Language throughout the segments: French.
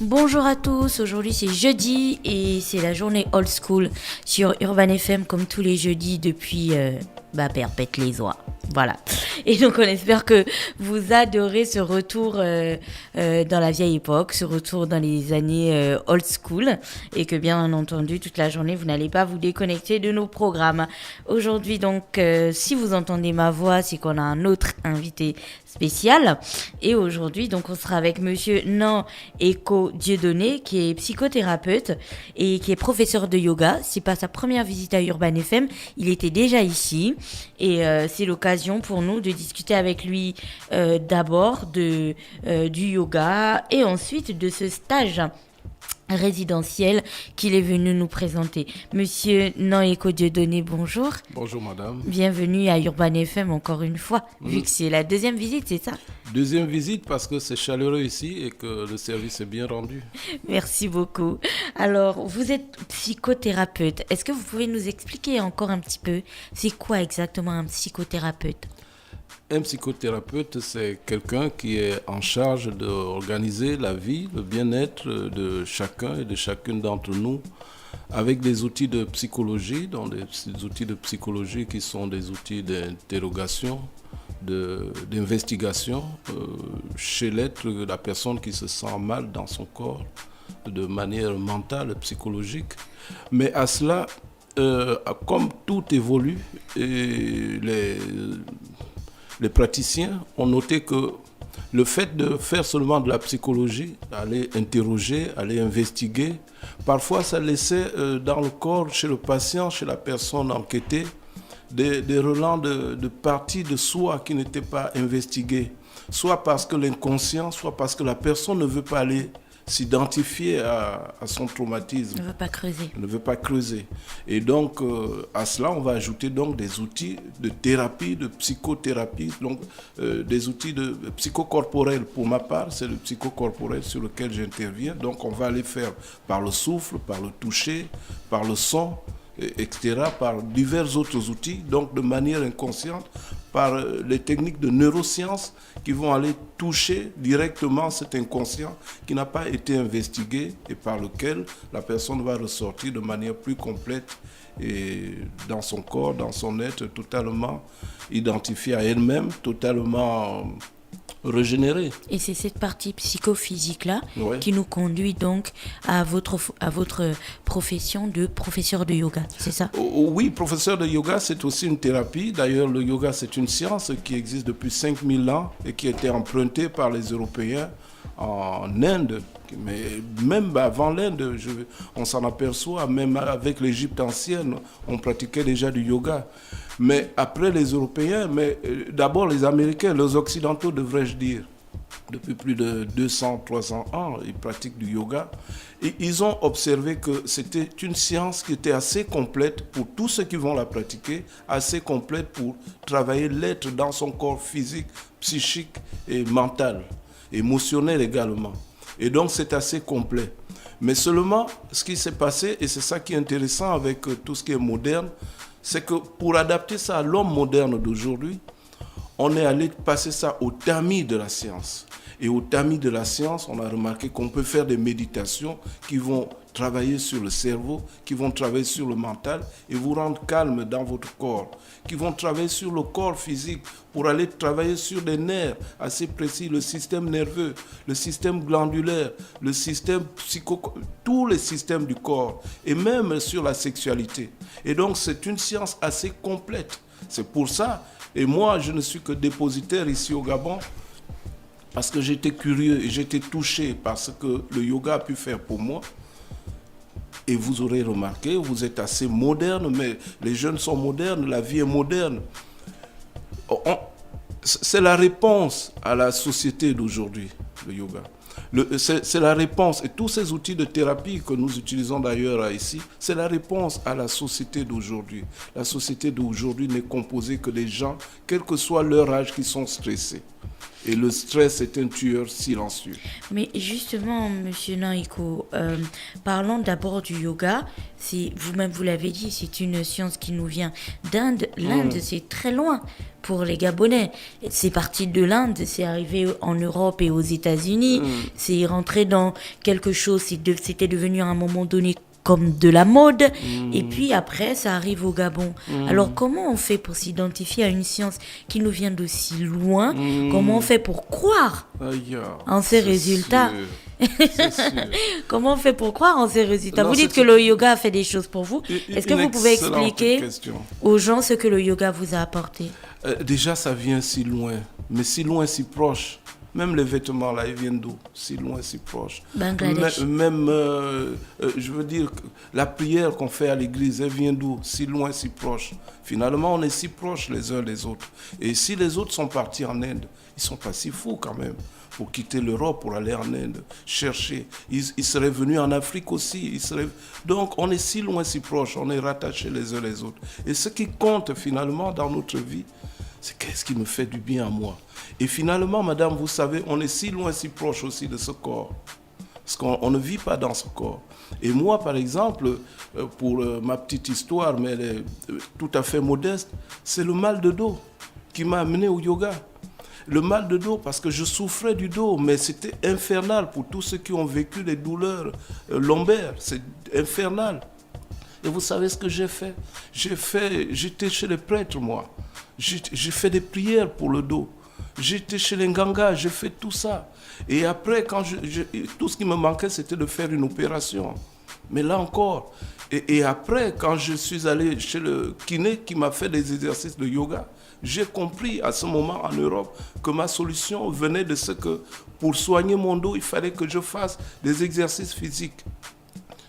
Bonjour à tous, aujourd'hui c'est jeudi et c'est la journée old school sur Urban FM comme tous les jeudis depuis perpète les oies. Voilà. Et donc on espère que vous adorez ce retour dans la vieille époque, ce retour dans les années old school et que bien entendu toute la journée vous n'allez pas vous déconnecter de nos programmes. Aujourd'hui donc si vous entendez ma voix c'est qu'on a un autre invité spécial et aujourd'hui donc on sera avec monsieur Nan Eko Dieudonné qui est psychothérapeute et qui est professeur de yoga. C'est pas sa première visite à Urban FM, il était déjà ici et c'est l'occasion pour nous de discuter avec lui d'abord du yoga et ensuite de ce stage résidentiel qu'il est venu nous présenter. Monsieur Nan Eko Dieudonné, bonjour. Bonjour madame. Bienvenue à Urban FM encore une fois, vu que c'est la deuxième visite, c'est ça? Deuxième visite parce que c'est chaleureux ici et que le service est bien rendu. Merci beaucoup. Alors, vous êtes psychothérapeute. Est-ce que vous pouvez nous expliquer encore un petit peu, c'est quoi exactement un psychothérapeute? Un psychothérapeute, c'est quelqu'un qui est en charge d'organiser la vie, le bien-être de chacun et de chacune d'entre nous avec des outils de psychologie, donc des outils de psychologie qui sont des outils d'interrogation, d'investigation chez l'être, la personne qui se sent mal dans son corps de manière mentale, psychologique. Mais à cela, comme tout évolue, et les praticiens ont noté que le fait de faire seulement de la psychologie, aller interroger, aller investiguer, parfois ça laissait dans le corps, chez le patient, chez la personne enquêtée, des relents de parties de soi qui n'étaient pas investiguées, soit parce que l'inconscient, soit parce que la personne ne veut pas aller s'identifier à son traumatisme. Ne veut pas creuser. Ne veut pas creuser. Et donc, à cela, on va ajouter donc des outils de thérapie, de psychothérapie, donc des outils de psychocorporels. Pour ma part, c'est le psychocorporel sur lequel j'interviens. Donc, on va les faire par le souffle, par le toucher, par le son, etc., par divers autres outils, donc de manière inconsciente, par les techniques de neurosciences qui vont aller toucher directement cet inconscient qui n'a pas été investigué et par lequel la personne va ressortir de manière plus complète et dans son corps, dans son être, totalement identifiée à elle-même, totalement régénérée. Et c'est cette partie psychophysique-là Ouais. qui nous conduit donc à votre profession de professeur de yoga, c'est ça? Oui, professeur de yoga, c'est aussi une thérapie. D'ailleurs, le yoga, c'est une science qui existe depuis 5000 ans et qui a été empruntée par les Européens en Inde. Mais même avant l'Inde, on s'en aperçoit, même avec l'Égypte ancienne, on pratiquait déjà du yoga. Mais après les Européens, mais d'abord les Américains, les Occidentaux devrais-je dire, depuis plus de 200, 300 ans, ils pratiquent du yoga. Et ils ont observé que c'était une science qui était assez complète pour tous ceux qui vont la pratiquer, assez complète pour travailler l'être dans son corps physique, psychique et mental, émotionnel également. Et donc c'est assez complet. Mais seulement, ce qui s'est passé, et c'est ça qui est intéressant avec tout ce qui est moderne, c'est que pour adapter ça à l'homme moderne d'aujourd'hui, on est allé passer ça au tamis de la science. Et au tamis de la science, on a remarqué qu'on peut faire des méditations qui vont travailler sur le cerveau, qui vont travailler sur le mental et vous rendre calme dans votre corps, qui vont travailler sur le corps physique pour aller travailler sur des nerfs assez précis, le système nerveux, le système glandulaire, le système tous les systèmes du corps et même sur la sexualité. Et donc c'est une science assez complète. C'est pour ça, et moi je ne suis que dépositaire ici au Gabon, parce que j'étais curieux et j'étais touché par ce que le yoga a pu faire pour moi. Et vous aurez remarqué, vous êtes assez moderne, mais les jeunes sont modernes, la vie est moderne. C'est la réponse à la société d'aujourd'hui, le yoga. C'est la réponse, et tous ces outils de thérapie que nous utilisons d'ailleurs ici, c'est la réponse à la société d'aujourd'hui. La société d'aujourd'hui n'est composée que des gens, quel que soit leur âge, qui sont stressés. Et le stress est un tueur silencieux. Mais justement, Monsieur Naiko, parlons d'abord du yoga. Vous-même, vous l'avez dit, c'est une science qui nous vient d'Inde. L'Inde, c'est très loin pour les Gabonais. C'est parti de l'Inde, c'est arrivé en Europe et aux États-Unis. C'est rentré dans quelque chose, c'était devenu à un moment donné comme de la mode, et puis après, ça arrive au Gabon. Alors, comment on fait pour s'identifier à une science qui nous vient d'aussi loin? Comment on fait pour croire en ces résultats? C'est sûr. Comment on fait pour croire en ces résultats? Non, Vous dites que le yoga a fait des choses pour vous. Est-ce que vous pouvez expliquer aux gens ce que le yoga vous a apporté? Déjà, ça vient si loin, mais si loin, si proche. Même les vêtements, là, ils viennent d'où? Si loin, si proche. Bangladesh. Même, je veux dire, la prière qu'on fait à l'église, elle vient d'où? Si loin, si proche. Finalement, on est si proches les uns des autres. Et si les autres sont partis en Inde, ils ne sont pas si fous quand même pour quitter l'Europe, pour aller en Inde, chercher. Ils seraient venus en Afrique aussi. Donc, on est si loin, si proche. On est rattachés les uns les autres. Et ce qui compte finalement dans notre vie, c'est qu'est-ce qui me fait du bien à moi. Et finalement, madame, vous savez, on est si loin, si proche aussi de ce corps. Parce qu'on ne vit pas dans ce corps. Et moi, par exemple, pour ma petite histoire, mais elle est tout à fait modeste, c'est le mal de dos qui m'a amené au yoga. Le mal de dos, parce que je souffrais du dos, mais c'était infernal pour tous ceux qui ont vécu les douleurs lombaires. C'est infernal. Et vous savez ce que j'ai fait? J'étais chez les prêtres, moi. J'ai fait des prières pour le dos. J'étais chez les Ngangas, j'ai fait tout ça. Et après, tout ce qui me manquait, c'était de faire une opération. Mais là encore. Et après, quand je suis allé chez le kiné qui m'a fait des exercices de yoga, j'ai compris à ce moment en Europe que ma solution venait de ce que pour soigner mon dos, il fallait que je fasse des exercices physiques.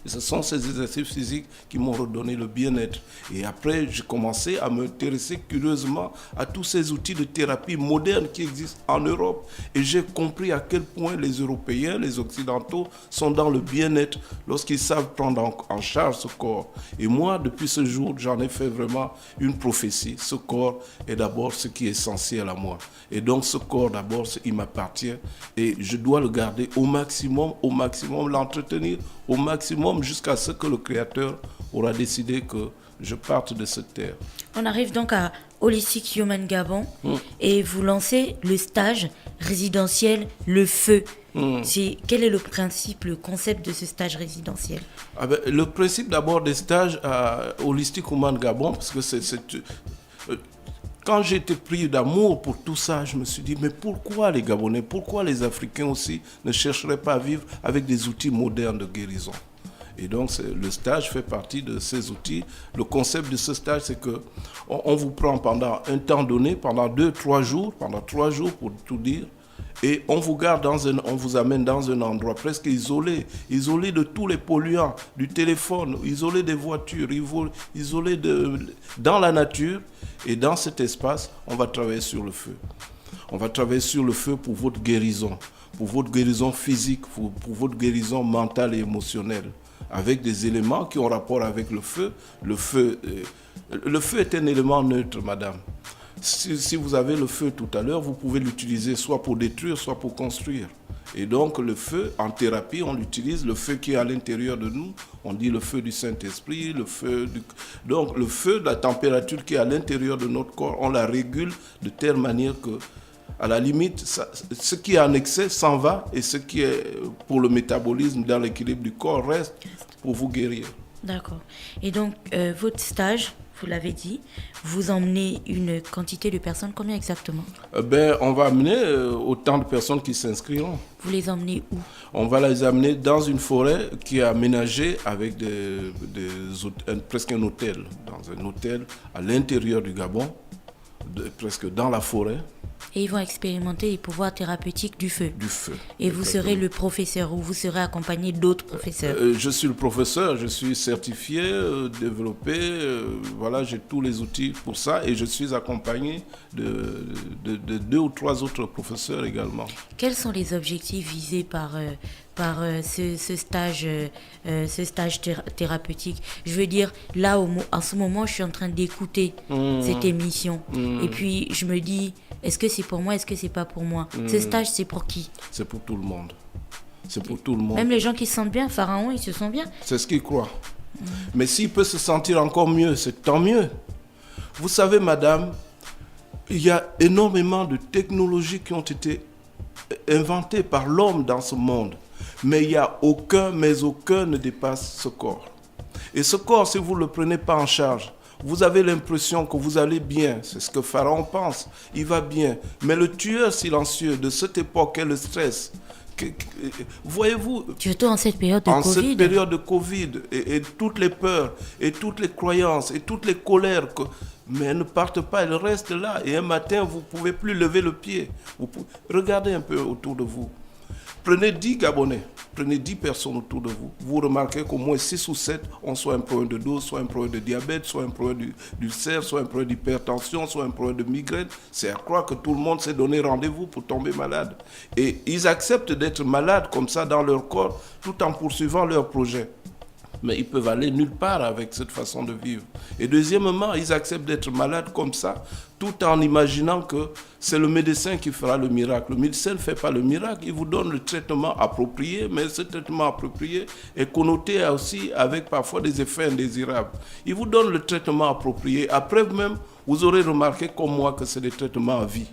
Et ce sont ces exercices physiques qui m'ont redonné le bien-être. Et après, j'ai commencé à m'intéresser curieusement à tous ces outils de thérapie modernes qui existent en Europe. Et j'ai compris à quel point les Européens, les Occidentaux, sont dans le bien-être lorsqu'ils savent prendre en charge ce corps. Et moi, depuis ce jour, j'en ai fait vraiment une prophétie. Ce corps est d'abord ce qui est essentiel à moi. Et donc, ce corps, d'abord, il m'appartient. Et je dois le garder au maximum, l'entretenir au maximum jusqu'à ce que le Créateur aura décidé que je parte de cette terre. On arrive donc à Holistic Human Gabon et vous lancez le stage résidentiel Le Feu. Quel est le principe, le concept de ce stage résidentiel? Le principe d'abord des stages à Holistic Human Gabon, parce que quand j'ai été pris d'amour pour tout ça, je me suis dit, mais pourquoi les Gabonais, pourquoi les Africains aussi ne chercheraient pas à vivre avec des outils modernes de guérison? Et donc, le stage fait partie de ces outils. Le concept de ce stage, c'est qu'on vous prend pendant un temps donné, pendant 3 jours pour tout dire, et on vous garde on vous amène dans un endroit presque isolé de tous les polluants, du téléphone, isolé des voitures, isolé dans la nature. Et dans cet espace, on va travailler sur le feu. On va travailler sur le feu pour votre guérison physique, pour votre guérison mentale et émotionnelle, avec des éléments qui ont rapport avec le feu. Le feu est un élément neutre, madame. Si vous avez le feu tout à l'heure, vous pouvez l'utiliser soit pour détruire, soit pour construire. Et donc le feu, en thérapie, on l'utilise, le feu qui est à l'intérieur de nous, on dit le feu du Saint-Esprit, donc le feu, la température qui est à l'intérieur de notre corps, on la régule de telle manière que, à la limite, ce qui est en excès s'en va et ce qui est pour le métabolisme dans l'équilibre du corps reste pour vous guérir. D'accord. Et donc, votre stage, vous l'avez dit, vous emmenez une quantité de personnes, combien exactement? On va amener autant de personnes qui s'inscriront. Vous les emmenez où? On va les amener dans une forêt qui est aménagée avec presque un hôtel, dans un hôtel à l'intérieur du Gabon, presque dans la forêt. Et ils vont expérimenter les pouvoirs thérapeutiques du feu. Du feu. Et vous serez le professeur ou vous serez accompagné d'autres professeurs? Je suis le professeur, je suis certifié, développé, voilà, j'ai tous les outils pour ça et je suis accompagné de 2 ou 3 autres professeurs également. Quels sont les objectifs visés par ce stage thérapeutique? Je veux dire, là, en ce moment, je suis en train d'écouter cette émission. Et puis, je me dis, est-ce que c'est pour moi, est-ce que c'est pas pour moi? Ce stage, c'est pour qui? C'est pour tout le monde. C'est pour tout le monde. Même les gens qui se sentent bien, Pharaon, ils se sentent bien. C'est ce qu'ils croient. Mais s'il peut se sentir encore mieux, c'est tant mieux. Vous savez, madame, il y a énormément de technologies qui ont été inventées par l'homme dans ce monde. Mais il n'y a aucun ne dépasse ce corps. Et ce corps, si vous ne le prenez pas en charge, vous avez l'impression que vous allez bien. C'est ce que Pharaon pense. Il va bien. Mais le tueur silencieux de cette époque est le stress. Voyez-vous, surtout en cette période de en Covid. cette période de Covid et toutes les peurs et toutes les croyances et toutes les colères, mais elles ne partent pas, elles restent là. Et un matin, vous ne pouvez plus lever le pied. Regardez un peu autour de vous. Prenez 10 Gabonais, prenez 10 personnes autour de vous. Vous remarquez qu'au moins 6 ou 7 ont soit un problème de dos, soit un problème de diabète, soit un problème d'ulcère, soit un problème d'hypertension, soit un problème de migraine. C'est à croire que tout le monde s'est donné rendez-vous pour tomber malade. Et ils acceptent d'être malades comme ça dans leur corps tout en poursuivant leur projet. Mais ils peuvent aller nulle part avec cette façon de vivre. Et deuxièmement, ils acceptent d'être malades comme ça, tout en imaginant que c'est le médecin qui fera le miracle. Le médecin ne fait pas le miracle, il vous donne le traitement approprié, mais ce traitement approprié est connoté aussi avec parfois des effets indésirables. Il vous donne le traitement approprié. Après même, vous aurez remarqué comme moi que c'est des traitements à vie.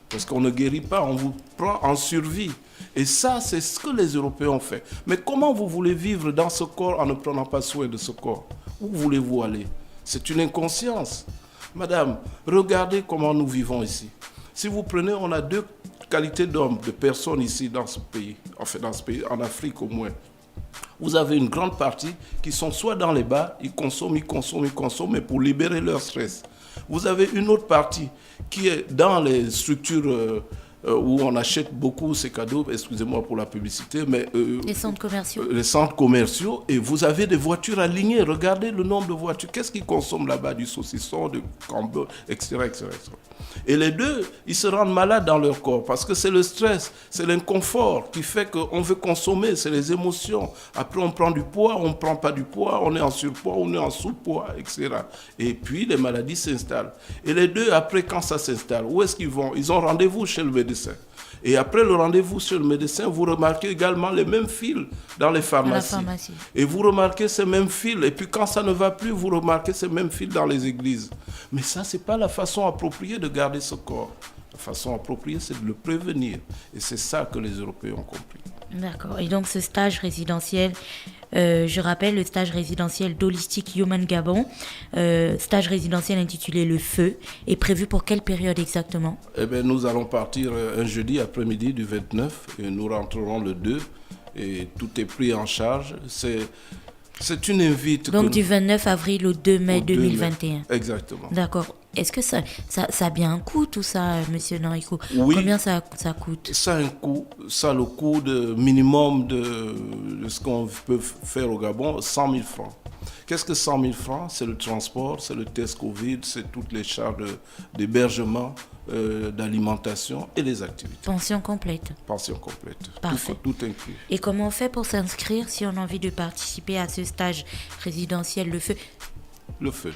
Parce qu'on ne guérit pas, on vous prend en survie. Et ça, c'est ce que les Européens ont fait. Mais comment vous voulez vivre dans ce corps en ne prenant pas soin de ce corps? Où voulez-vous aller? C'est une inconscience. Madame, regardez comment nous vivons ici. Si vous prenez, on a 2 qualités d'hommes, de personnes ici dans ce pays, enfin dans ce pays, en Afrique au moins. Vous avez une grande partie qui sont soit dans les bars, ils consomment, mais pour libérer leur stress. Vous avez une autre partie qui est dans les structures où on achète beaucoup ces cadeaux, excusez-moi pour la publicité, mais... les centres commerciaux. Les centres commerciaux, et vous avez des voitures alignées. Regardez le nombre de voitures. Qu'est-ce qu'ils consomment là-bas? Du saucisson, du camembert, etc., etc. Et les deux, ils se rendent malades dans leur corps parce que c'est le stress, c'est l'inconfort qui fait qu'on veut consommer, c'est les émotions. Après, on prend du poids, on ne prend pas du poids, on est en surpoids, on est en sous-poids, etc. Et puis, les maladies s'installent. Et les deux, après, quand ça s'installe, où est-ce qu'ils vont? Ils ont rendez-vous chez le médecin. Et après le rendez-vous chez le médecin, vous remarquez également les mêmes fils dans les pharmacies. Et vous remarquez ces mêmes fils. Et puis quand ça ne va plus, vous remarquez ces mêmes fils dans les églises. Mais ça, ce n'est pas la façon appropriée de garder ce corps. La façon appropriée, c'est de le prévenir. Et c'est ça que les Européens ont compris. D'accord. Et donc ce stage résidentiel, je rappelle le stage résidentiel d'Holistic Human Gabon, stage résidentiel intitulé Le Feu, est prévu pour quelle période exactement? Eh bien, nous allons partir un jeudi après-midi du 29 et nous rentrerons le 2 et tout est pris en charge. C'est une invite. Donc du 29 avril au 2 mai 2021. Exactement. D'accord. Est-ce que ça a bien un coût tout ça, monsieur Noriko? Oui. Combien ça coûte? Ça a un coût. Ça a le coût de minimum de ce qu'on peut faire au Gabon, 100 000 francs. Qu'est-ce que 100 000 francs? C'est le transport, c'est le test Covid, c'est toutes les charges d'hébergement, d'alimentation et les activités. Pension complète. Pension complète. Parfait. Tout inclus. Et comment on fait pour s'inscrire si on a envie de participer à ce stage résidentiel Le Feu? Le Feu.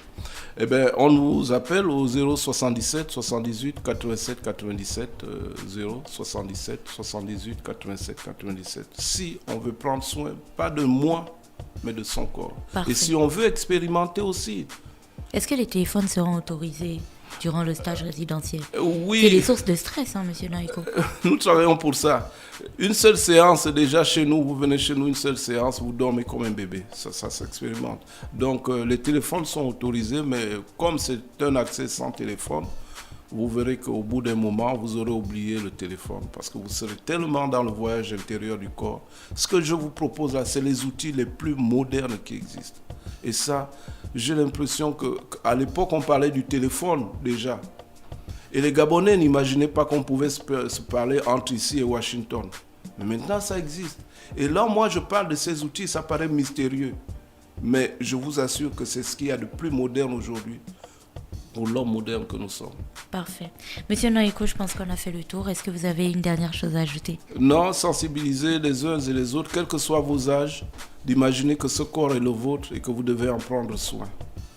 Eh bien, on nous appelle au 077 78 87 97 077 78 87 97 si on veut prendre soin, pas de moi, mais de son corps. Parfait. Et si on veut expérimenter aussi. Est-ce que les téléphones seront autorisés durant le stage résidentiel? Oui. C'est des sources de stress, hein, monsieur Noriko. Nous travaillons pour ça. Une seule séance, déjà chez nous, vous venez chez nous, une seule séance, vous dormez comme un bébé. Ça s'expérimente. Donc, les téléphones sont autorisés, mais comme c'est un accès sans téléphone, vous verrez qu'au bout d'un moment, vous aurez oublié le téléphone parce que vous serez tellement dans le voyage intérieur du corps. Ce que je vous propose là, c'est les outils les plus modernes qui existent. Et ça, j'ai l'impression qu'à l'époque, on parlait du téléphone déjà. Et les Gabonais n'imaginaient pas qu'on pouvait se parler entre ici et Washington. Mais maintenant, ça existe. Et là, moi, je parle de ces outils, ça paraît mystérieux. Mais je vous assure que c'est ce qu'il y a de plus moderne aujourd'hui pour l'homme moderne que nous sommes. Parfait. Monsieur Noriko, je pense qu'on a fait le tour. Est-ce que vous avez une dernière chose à ajouter? Non, sensibiliser les uns et les autres, quels que soient vos âges, d'imaginer que ce corps est le vôtre et que vous devez en prendre soin.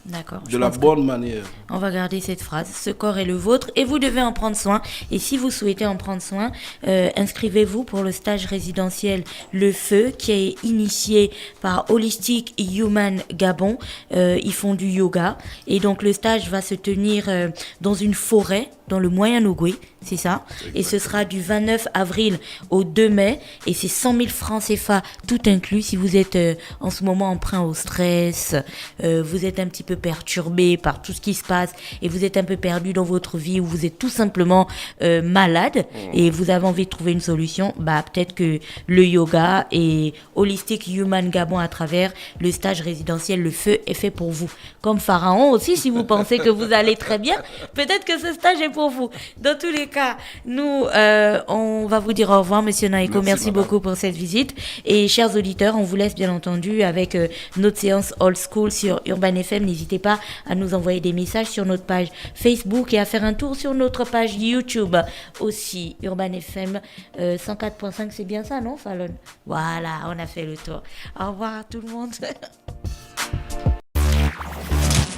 D'accord. de la bonne manière. On va garder cette phrase. Ce corps est le vôtre et vous devez en prendre soin. Et si vous souhaitez en prendre soin, inscrivez-vous pour le stage résidentiel Le Feu qui est initié par Holistic Human Gabon. Ils font du yoga. Et donc le stage va se tenir dans une forêt dans le Moyen-Ogooué, c'est ça. Et ce sera du 29 avril au 2 mai. Et c'est 100 000 francs CFA tout inclus. Si vous êtes en ce moment emprunt au stress, vous êtes un petit peu perturbé par tout ce qui se passe et vous êtes un peu perdu dans votre vie ou vous êtes tout simplement malade et vous avez envie de trouver une solution, peut-être que le yoga et Holistic Human Gabon à travers le stage résidentiel Le Feu est fait pour vous. Comme Pharaon aussi, si vous pensez que vous allez très bien, peut-être que ce stage est pour vous. Dans tous les cas, nous, on va vous dire au revoir, Monsieur Naeko. Merci beaucoup pour cette visite. Et chers auditeurs, on vous laisse bien entendu avec notre séance Old School sur Urban FM. N'hésitez pas à nous envoyer des messages sur notre page Facebook et à faire un tour sur notre page YouTube aussi. Urban FM 104.5, c'est bien ça, non, Fallon? Voilà, on a fait le tour. Au revoir à tout le monde.